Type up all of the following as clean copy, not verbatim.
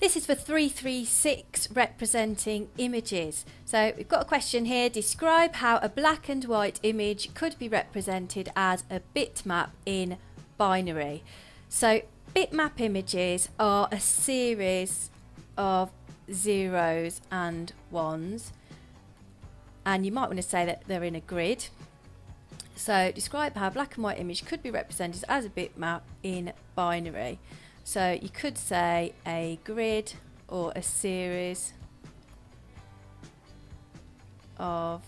This is for 336 representing images. So we've got a question here. Describe how a black and white image could be represented as a bitmap in binary. So bitmap images are a series of zeros and ones, and you might want to say that they're in a grid. So describe how a black and white image could be represented as a bitmap in binary. So you could say a grid or a series of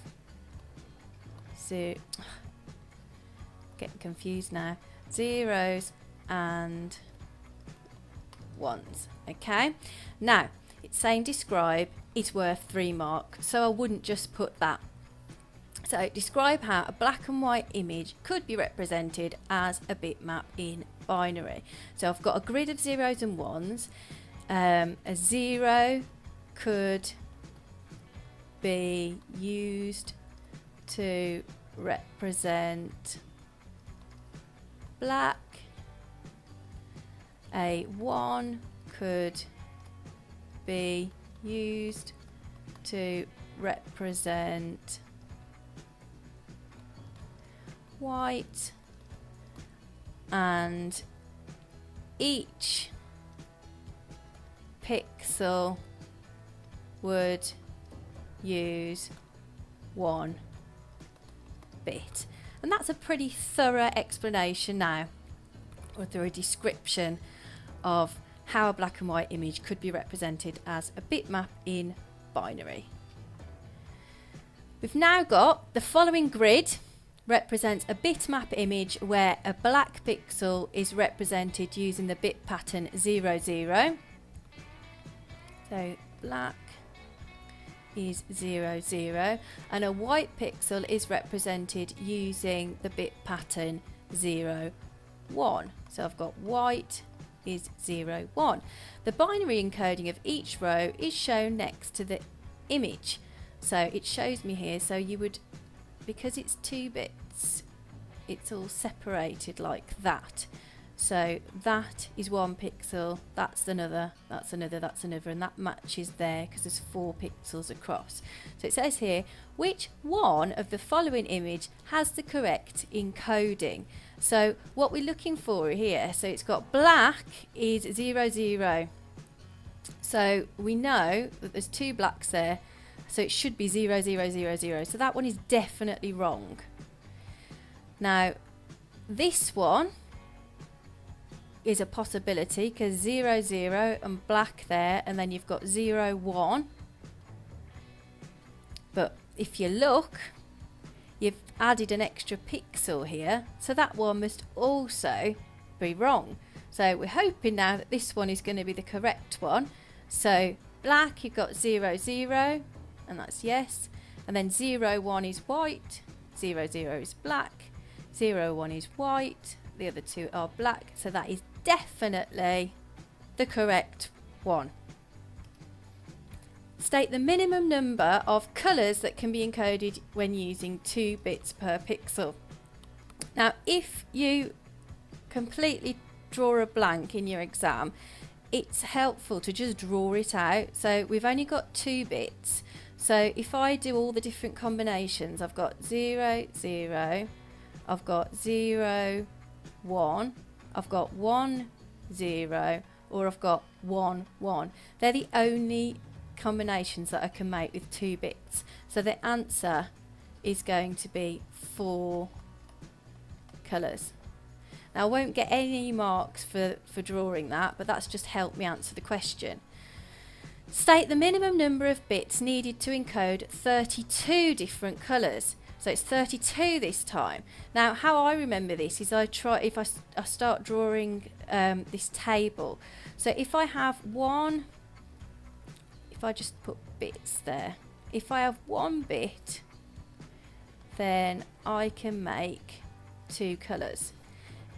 getting confused now, zeros and ones. Okay, now it's saying describe is worth 3 marks, so I wouldn't just put that. So describe how a black and white image could be represented as a bitmap in binary. So I've got a grid of zeros and ones. A 0 could be used to represent black. A 1 could be used to represent white, and each pixel would use 1 bit. And that's a pretty thorough explanation now, or through a description of how a black and white image could be represented as a bitmap in binary. We've now got the following grid represents a bitmap image where a black pixel is represented using the bit pattern 0, 0. So black is 0, 0, and a white pixel is represented using the bit pattern 0, 1. So I've got white is 0, 1. The binary encoding of each row is shown next to the image. So it shows me here, so you would, because it's 2 bits, it's all separated like that. So that is 1 pixel, that's another, that's another, that's another, and that matches there because there's 4 pixels across. So it says here, which one of the following image has the correct encoding? So what we're looking for here, so it's got black is 0, 0. So we know that there's 2 blacks there, so it should be 0, 0, 0, 0. So that one is definitely wrong. Now, this one is a possibility because 0, 0 and black there, and then you've got 0, 1. But if you look, you've added an extra pixel here, so that one must also be wrong. So we're hoping now that this one is going to be the correct one. So black, you've got 0, 0, and that's yes. And then 0, 1 is white, 0, 0 is black, 0, 1 is white, the other 2 are black, so that is definitely the correct one. State the minimum number of colours that can be encoded when using 2 bits per pixel. Now, if you completely draw a blank in your exam, it's helpful to just draw it out. So we've only got 2 bits. So if I do all the different combinations, I've got 0, 0, I've got 0, 1, I've got 1, 0, or I've got 1, 1. They're the only combinations that I can make with 2 bits. So the answer is going to be 4 colours. Now I won't get any marks for drawing that, but that's just helped me answer the question. State the minimum number of bits needed to encode 32 different colours. So it's 32 this time. Now how I remember this is I start drawing this table. So if I have one, if I just put bits there, if I have 1 bit, then I can make 2 colours.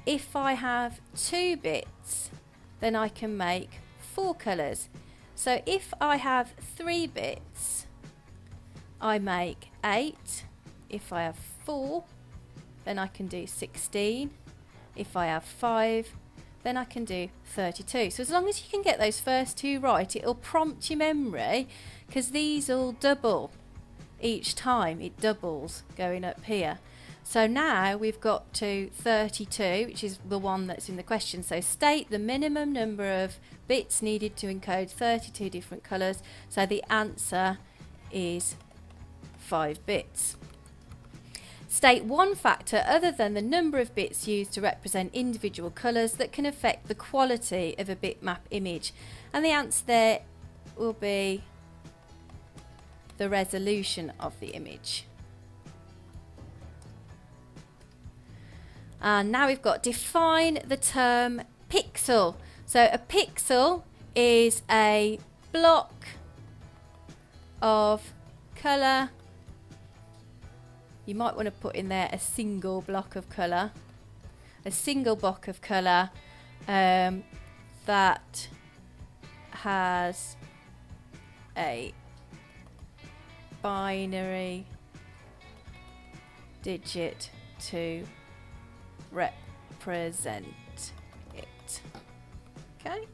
If I have 2 bits, then I can make 4 colours. So if I have 3 bits, I make 8. If I have 4, then I can do 16. If I have 5, then I can do 32. So as long as you can get those first two right, it'll prompt your memory, because these all double each time. It doubles going up here. So now we've got to 32, which is the one that's in the question. So state the minimum number of bits needed to encode 32 different colours. So the answer is 5 bits. State one factor other than the number of bits used to represent individual colours that can affect the quality of a bitmap image. And the answer there will be the resolution of the image. And now we've got define the term pixel. So a pixel is a block of colour. You might want to put in there a single block of colour. A single block of colour that has a binary digit to represent it. Okay.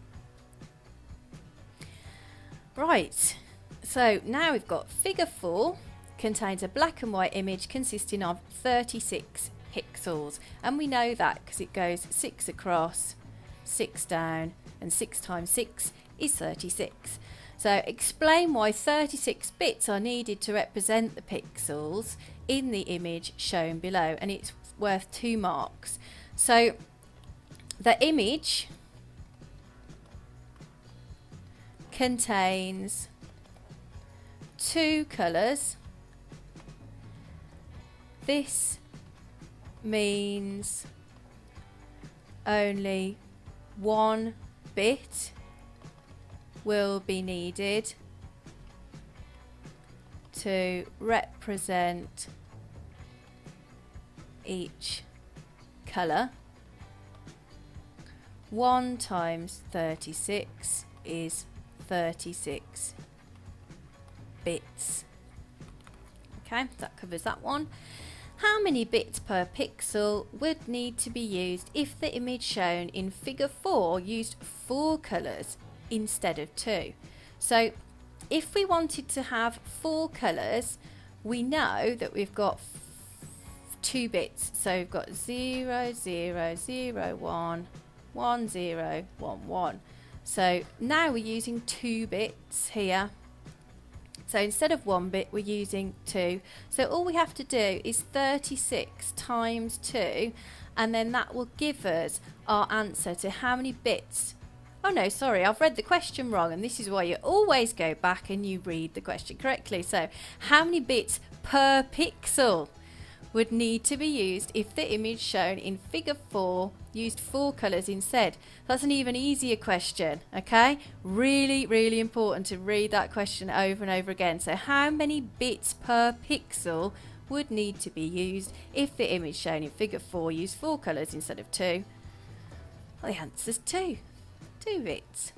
Right. So now we've got figure 4 contains a black and white image consisting of 36 pixels, and we know that because it goes 6 across, 6 down, and 6 times 6 is 36. So explain why 36 bits are needed to represent the pixels in the image shown below, and it's worth 2 marks. So the image contains 2 colours. This means only 1 bit will be needed to represent each colour. 1 times 36 is 36 bits. Okay, that covers that one. How many bits per pixel would need to be used if the image shown in figure 4 used 4 colours instead of 2? So if we wanted to have 4 colours, we know that we've got 2 bits. So we've got 0, 0, 0, 1, 1, 0, 1, 1. So now we're using 2 bits here. So instead of 1 bit, we're using 2. So all we have to do is 36 times 2, and then that will give us our answer to how many bits. Oh no, sorry, I've read the question wrong, and this is why you always go back and you read the question correctly. So how many bits per pixel would need to be used if the image shown in figure 4 used 4 colours instead? That's an even easier question, okay? Really, really important to read that question over and over again. So how many bits per pixel would need to be used if the image shown in figure 4 used 4 colours instead of 2? Well, the answer's 2. 2 bits.